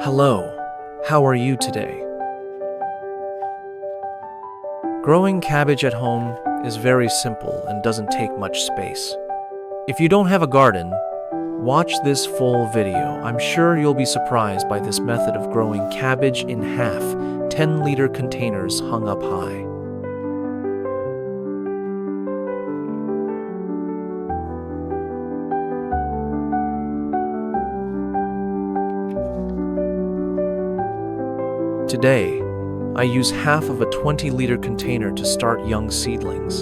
Hello, how are you today? Growing cabbage at home is very simple and doesn't take much space. If you don't have a garden, watch this full video. I'm sure you'll be surprised by this method of growing cabbage in half 10-liter containers hung up high. Today, I use half of a 20-liter container to start young seedlings.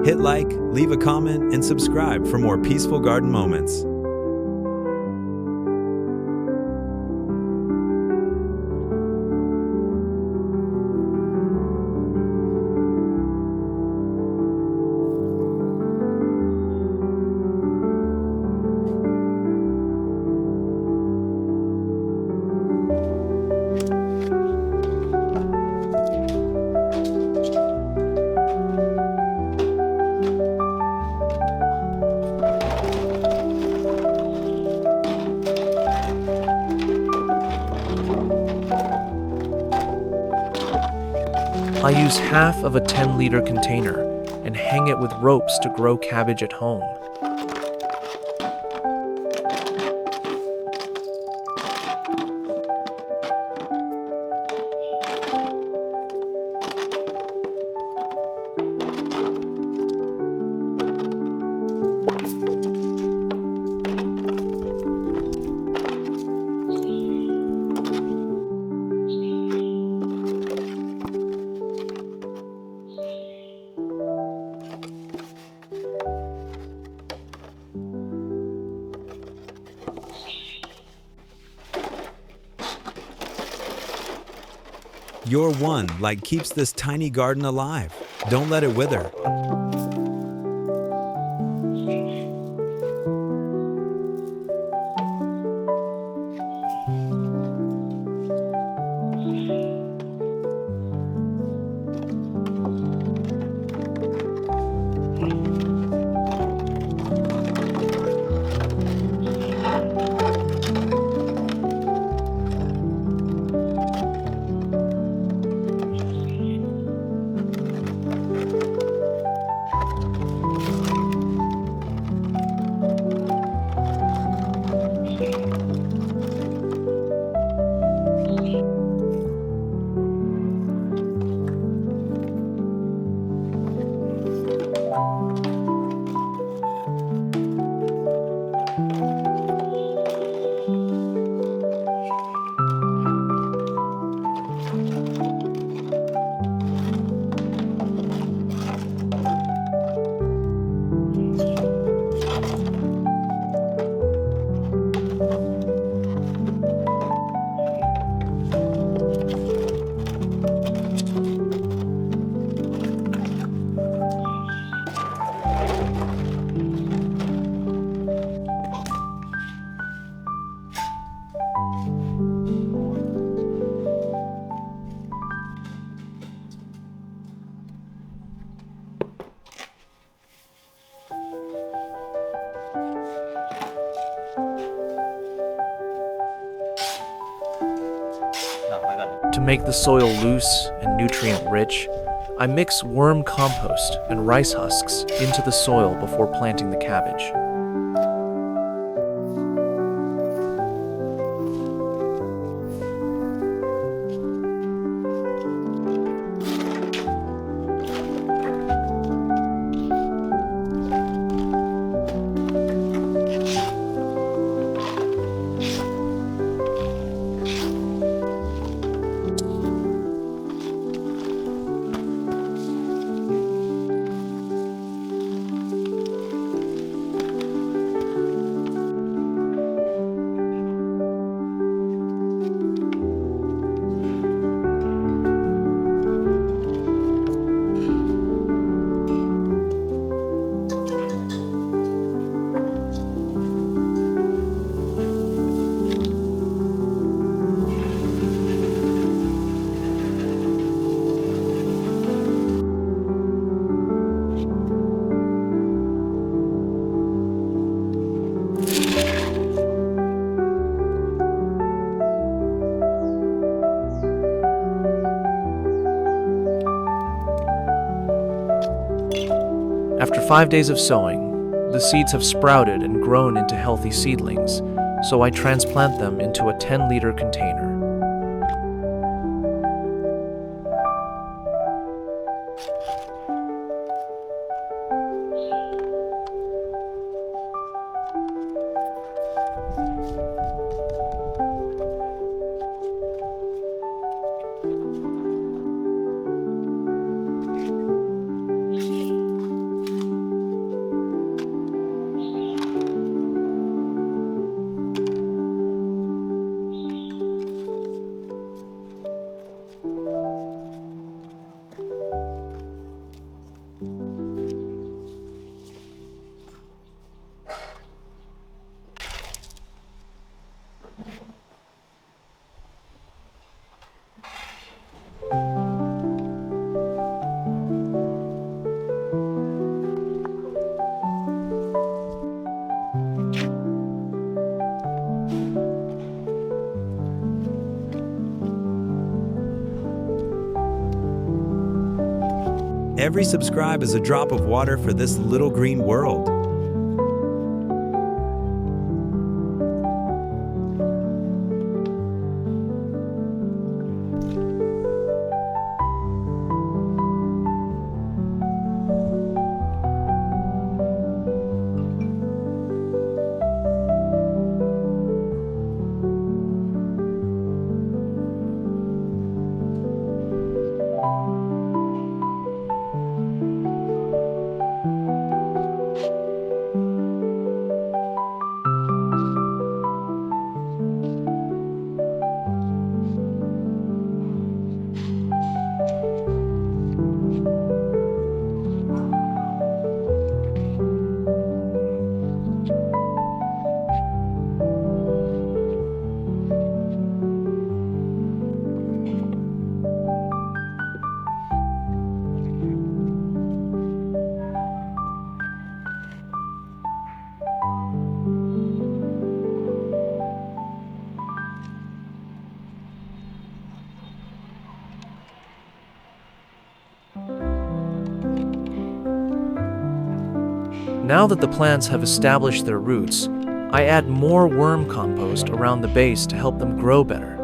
Hit like, leave a comment, and subscribe for more peaceful garden moments. I use half of a 10-liter container and hang it with ropes to grow cabbage at home. Your one light keeps this tiny garden alive. Don't let it wither. To make the soil loose and nutrient-rich, I mix worm compost and rice husks into the soil before planting the cabbage. After 5 days of sowing, the seeds have sprouted and grown into healthy seedlings, so I transplant them into a 10-liter container. Every subscribe is a drop of water for this little green world. Now that the plants have established their roots, I add more worm compost around the base to help them grow better.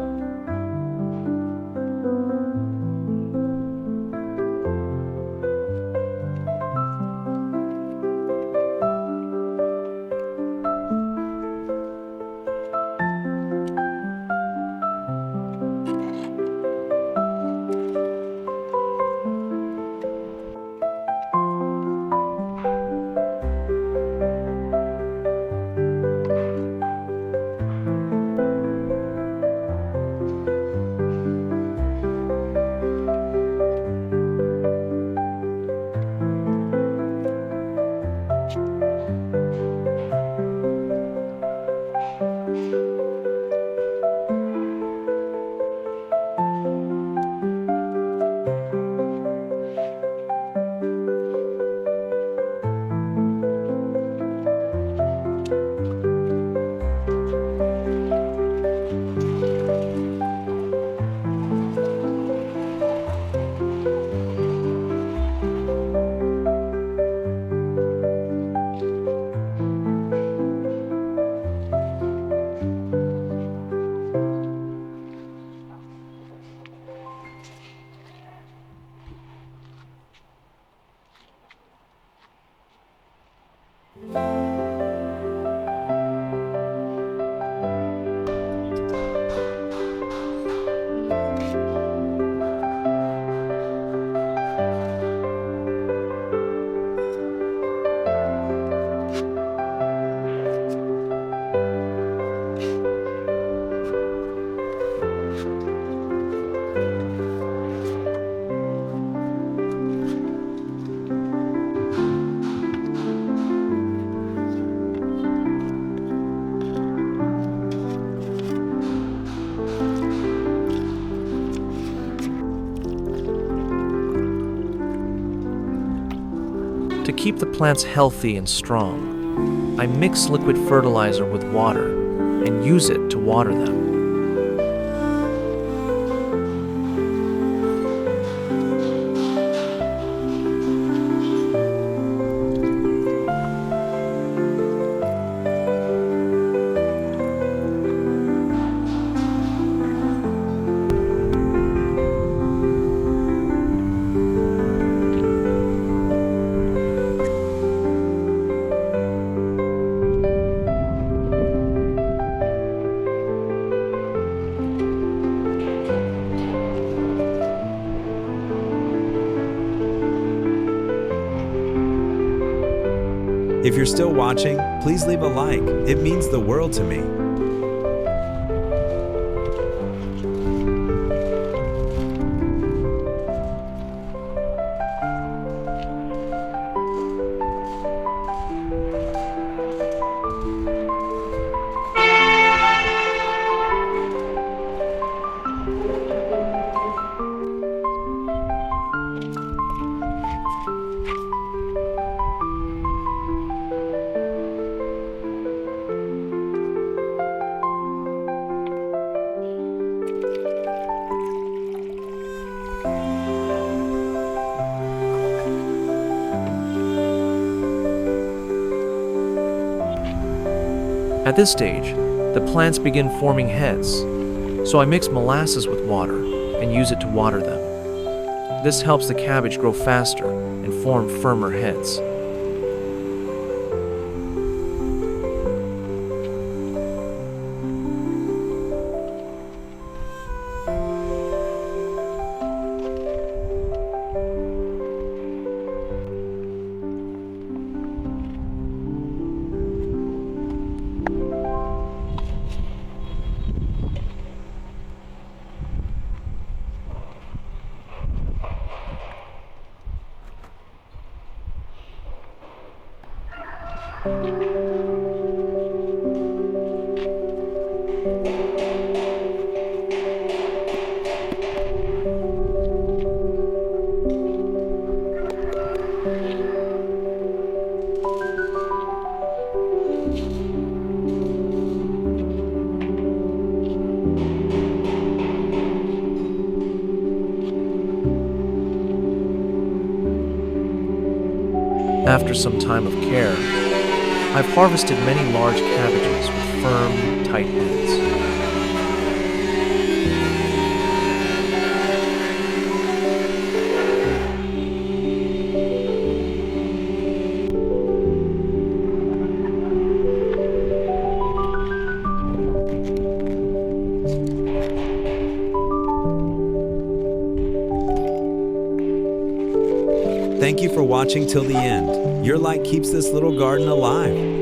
To keep the plants healthy and strong, I mix liquid fertilizer with water and use it to water them. If you're still watching, please leave a like. It means the world to me. At this stage, the plants begin forming heads, so I mix molasses with water and use it to water them. This helps the cabbage grow faster and form firmer heads. After some time of care, I've harvested many large cabbages with firm, tight heads. Thank you for watching till the end. Your like keeps this little garden alive.